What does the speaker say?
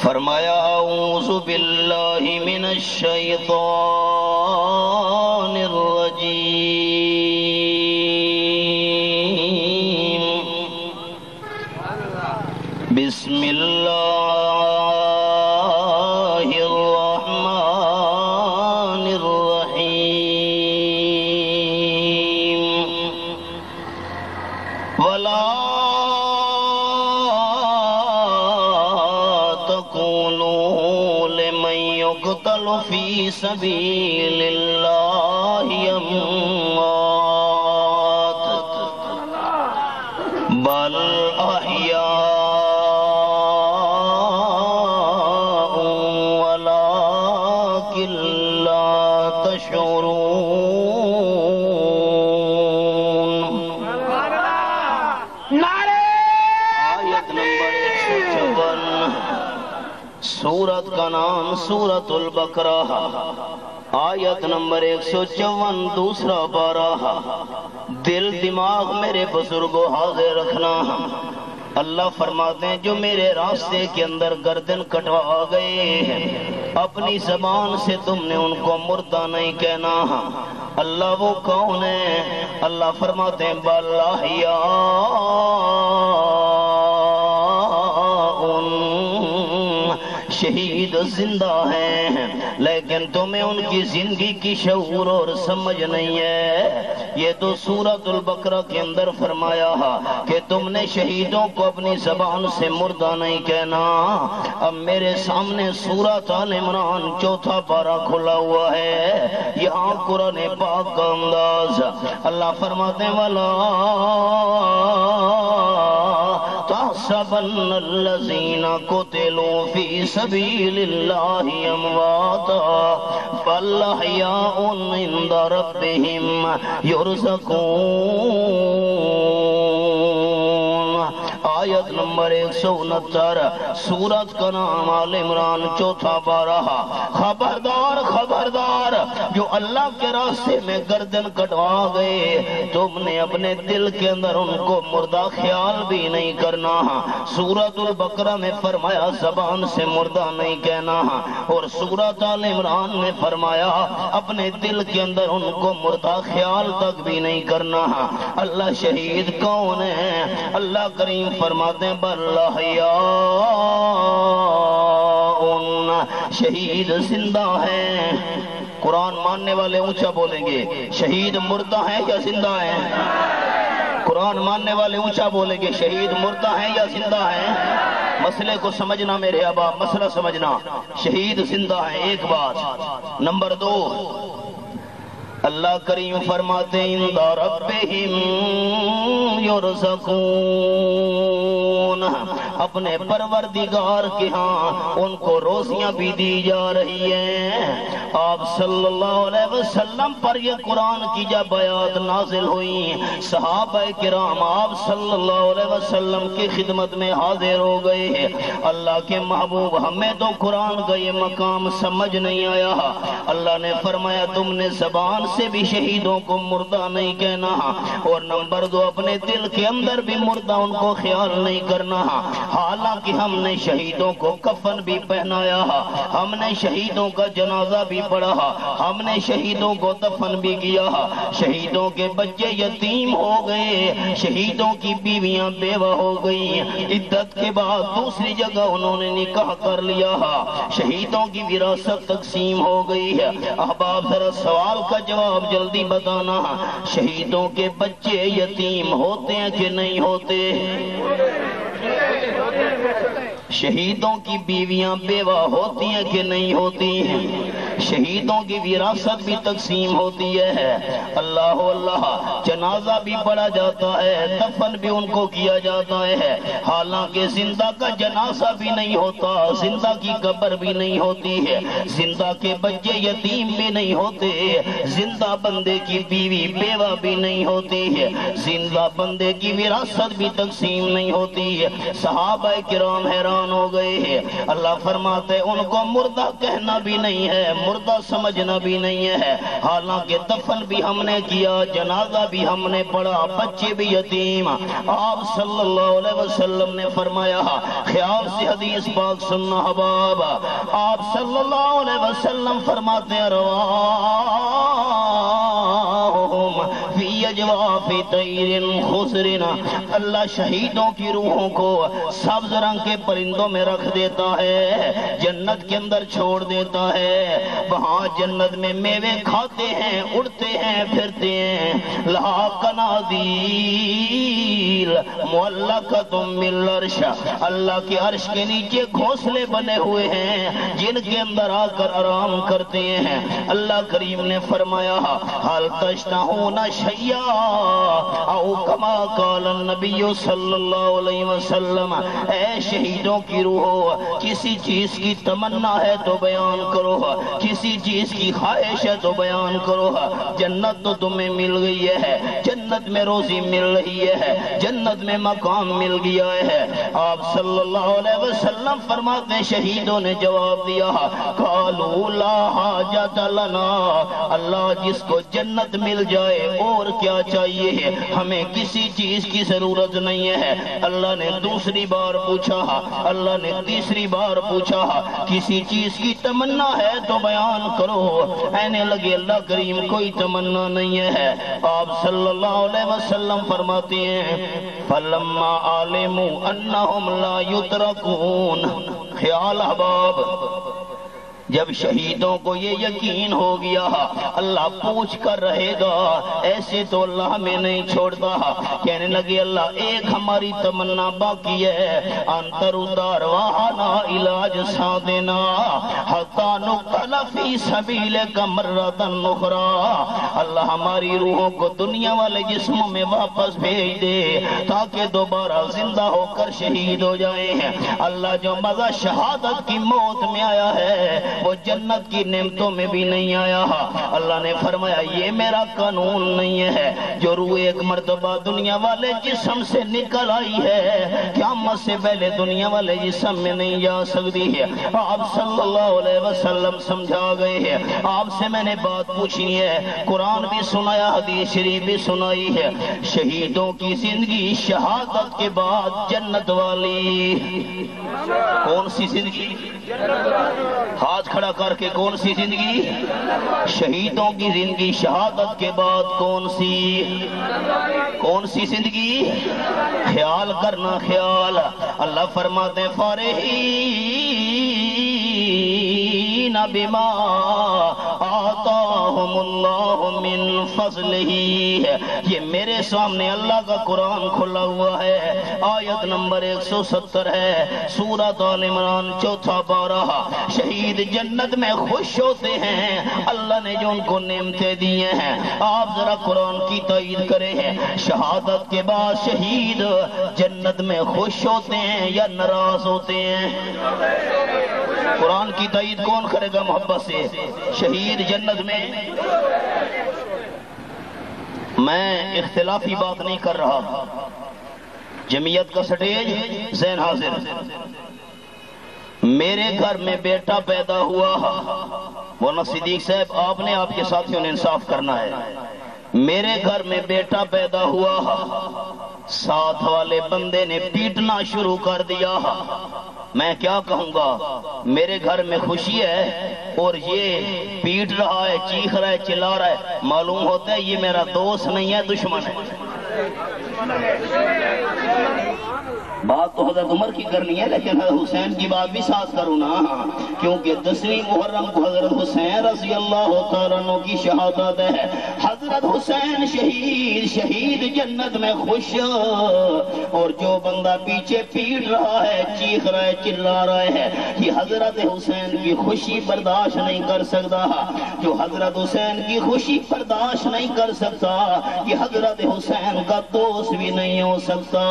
فرمایا اعوذ باللہ من الشیطان الرجیم بسم اللہ الرحمن الرحیم ولا يقتل في سبيل الله أموات بل أحياء ولكن لا تشعرون. آیت نمبر 156. سورت کا نام سورت البقرہ، آیت نمبر 154، دوسرا پارہ. دل دماغ میرے بزرگوں حاضر رکھنا. اللہ فرماتے ہیں جو میرے راستے کے اندر گردن کٹوا گئے اپنی زبان سے تم نے ان کو مردہ نہیں کہنا. اللہ وہ کون ہے؟ اللہ فرماتے ہیں بل شہید زندہ ہیں، لیکن تمہیں ان کی زندگی کی شعور اور سمجھ نہیں ہے. یہ تو سورت البقرہ کے اندر فرمایا کہ تم نے شہیدوں کو اپنی زبان سے مردہ نہیں کہنا. اب میرے سامنے سورت آل عمران چوتھا پارہ کھلا ہوا ہے، یہاں قرآن پاک کا انداز. اللہ فرماتے ہیں والا تحسبن الذین قتلوا فی سبیل اللہ امواتا بل احیاء عند ربہم یرزقون. آیت نمبر 169، سورت کا نام آل عمران چوتھا پارہ. خبردار خبردار، جو اللہ کے راستے میں گردن کٹوا گئے تم نے اپنے دل کے اندر ان کو مردہ خیال بھی نہیں کرنا. سورت البقرہ میں فرمایا زبان سے مردہ نہیں کہنا، اور سورت آل عمران میں فرمایا اپنے دل کے اندر ان کو مردہ خیال تک بھی نہیں کرنا. اللہ شہید کون ہے؟ اللہ کریم فرماتے ہیں بل احیاء، شہید زندہ ہیں. قرآن ماننے والے اونچا بولیں گے شہید مردہ ہیں یا زندہ ہیں؟ قرآن ماننے والے اونچا بولیں گے شہید مردہ ہیں یا زندہ ہیں؟ مسئلے کو سمجھنا میرے احباب، مسئلہ سمجھنا. شہید زندہ ہیں ایک بات. نمبر 2، اللہ کریم فرماتے ہیں عند ربہم یرزقون، اپنے پروردگار کے ہاں ان کو روزیاں بھی دی جا رہی ہیں. آپ صلی اللہ علیہ وسلم پر یہ قرآن کی جب آیات نازل ہوئی صحابہ کرام آپ صلی اللہ علیہ وسلم کی خدمت میں حاضر ہو گئے. اللہ کے محبوب ہمیں تو قرآن کا یہ مقام سمجھ نہیں آیا. اللہ نے فرمایا تم نے زبان سے بھی شہیدوں کو مردہ نہیں کہنا، اور نمبر 2 اپنے دل کے اندر بھی مردہ ان کو خیال نہیں کرنا. حالانکہ ہم نے شہیدوں کو کفن بھی پہنایا، ہم نے شہیدوں کا جنازہ بھی پڑھا، ہم نے شہیدوں کو دفن بھی کیا. شہیدوں کے بچے یتیم ہو گئے، شہیدوں کی بیویاں بیوہ ہو گئی، عدت کے بعد دوسری جگہ انہوں نے نکاح کر لیا، شہیدوں کی وراثت تقسیم ہو گئی ہے. احباب ذرا سوال کا جواب جلدی بتانا، شہیدوں کے بچے یتیم ہوتے ہیں کہ نہیں ہوتے؟ شہیدوں کی بیویاں بیوہ ہوتی ہیں کہ نہیں ہوتی؟ شہیدوں کی وراثت بھی تقسیم ہوتی ہے. اللہ اللہ، جنازہ بھی پڑھا جاتا ہے، دفن بھی ان کو کیا جاتا ہے. حالانکہ زندہ کا جنازہ بھی نہیں ہوتا، زندہ کی قبر بھی نہیں ہوتی ہے، زندہ کے بچے یتیم بھی نہیں ہوتے، زندہ بندے کی بیوی بیوہ بھی نہیں ہوتی ہے، زندہ بندے کی وراثت بھی تقسیم نہیں ہوتی ہے. صحابہ کرام حیران ہو گئے ہیں. اللہ فرماتے ان کو مردہ کہنا بھی نہیں ہے، مردہ سمجھنا بھی نہیں ہے، حالانکہ دفن بھی ہم نے کیا، جنازہ بھی ہم نے پڑھا، بچے بھی یتیم۔ آپ صلی اللہ علیہ وسلم نے فرمایا، خیال سے حدیث پاک سننا حباب، آپ صلی اللہ علیہ وسلم فرماتے ہیں فی اجواف طیر خضر، اللہ شہیدوں کی روحوں کو سبز رنگ کے پرندوں میں رکھ دیتا ہے، جنت کے اندر چھوڑ دیتا ہے، وہاں جنت میں میوے کھاتے ہیں، اڑتے ہیں، پھرتے ہیں، لہا قنادیل معلقۃ بالعرش، اللہ کے عرش کے نیچے گھونسلے بنے ہوئے ہیں جن کے اندر آ کر آرام کرتے ہیں۔ اللہ کریم نے فرمایا، حل تشتہون شیئا او کما قال النبی صلی اللہ علیہ وسلم، اے شہیدوں کی روحو، کسی چیز کی تمنا ہے تو بیان کرو، کسی چیز کی خواہش ہے تو بیان کرو، جنت تو تمہیں مل گئی ہے، جنت میں روزی مل رہی ہے، جنت میں مقام مل گیا ہے۔ آپ صلی اللہ علیہ وسلم فرماتے ہیں شہیدوں نے جواب دیا، قالوا لا حاجت لنا، اللہ جس کو جنت مل جائے اور کیا چاہیے، ہمیں کسی چیز کی ضرورت نہیں ہے۔ اللہ نے دوسری بار پوچھا، اللہ نے تیسری بار پوچھا، کسی چیز کی تمنا ہے تو بیان کرو، کہنے لگے اللہ کریم کوئی تمنا نہیں ہے۔ آپ صلی اللہ علیہ وسلم فرماتے ہیں فلما علموا انہم لا یترکون، خیال احباب، جب شہیدوں کو یہ یقین ہو گیا اللہ پوچھ کر رہے گا، ایسے تو اللہ ہمیں نہیں چھوڑتا، کہنے لگے اللہ ایک ہماری تمنا باقی ہے، انتر ارواحنا علاج سادنا حتی نقتل فی سبیلک مرۃ اخری، اللہ ہماری روحوں کو دنیا والے جسموں میں واپس بھیج دے تاکہ دوبارہ زندہ ہو کر شہید ہو جائیں۔ اللہ جو مزہ شہادت کی موت میں آیا ہے وہ جنت کی نعمتوں میں بھی نہیں آیا۔ اللہ نے فرمایا یہ میرا قانون نہیں ہے، جو روح ایک مرتبہ دنیا والے جسم سے نکل آئی ہے قیامت سے پہلے دنیا والے جسم میں نہیں جا سکتی ہے۔ آپ صلی اللہ علیہ وسلم سمجھا گئے ہیں، آپ سے میں نے بات پوچھی ہے، قرآن بھی سنایا، حدیث شریف بھی سنائی ہے، شہیدوں کی زندگی شہادت کے بعد جنت والی، کون سی زندگی؟ ہاتھ کھڑا کر کے، کون سی زندگی؟ شہیدوں کی زندگی شہادت کے بعد کون سی زندگی؟ خیال کرنا، خیال۔ اللہ فرماتے فارحین بما آتاہم اللہ من فضلہ، یہ میرے سامنے اللہ کا قرآن کھلا ہوا ہے، آیت نمبر 170 ہے، سورۃ آل عمران 4 پارہ۔ شہید جنت میں خوش ہوتے ہیں اللہ نے جو ان کو نعمتیں دیے ہیں۔ آپ ذرا قرآن کی تائید کریں، شہادت کے بعد شہید جنت میں خوش ہوتے ہیں یا ناراض ہوتے ہیں؟ قرآن کی تائید کون کرے گا محبت سے؟ شہید جنت میں، میں اختلافی بات نہیں کر رہا، جمعیت کا سٹیج ذہن حاضر۔ میرے گھر میں بیٹا پیدا ہوا، مولانا صدیق صاحب آپ نے، آپ کے ساتھیوں نے انصاف کرنا ہے، میرے گھر میں بیٹا پیدا ہوا، ساتھ والے بندے نے پیٹنا شروع کر دیا، میں کیا کہوں گا؟ میرے گھر میں خوشی ہے اور یہ پیٹ رہا ہے، چیخ رہا ہے، چلا رہا ہے، معلوم ہوتا ہے یہ میرا دوست نہیں ہے، دشمن ہے۔ بات تو حضرت عمر کی کرنی ہے لیکن حضرت حسین کی بات بھی ساتھ کروں نا، کیونکہ 10ویں محرم کو حضرت حسین رضی اللہ تعالیٰ عنہ کی شہادت ہے۔ حضرت حسین شہید جنت میں خوش، اور جو بندہ پیچھے پیٹ رہا ہے، چیخ رہا ہے، چلا رہا ہے، یہ حضرت حسین کی خوشی برداشت نہیں کر سکتا، جو حضرت حسین کی خوشی برداشت نہیں کر سکتا یہ حضرت حسین کا دوست بھی نہیں ہو سکتا۔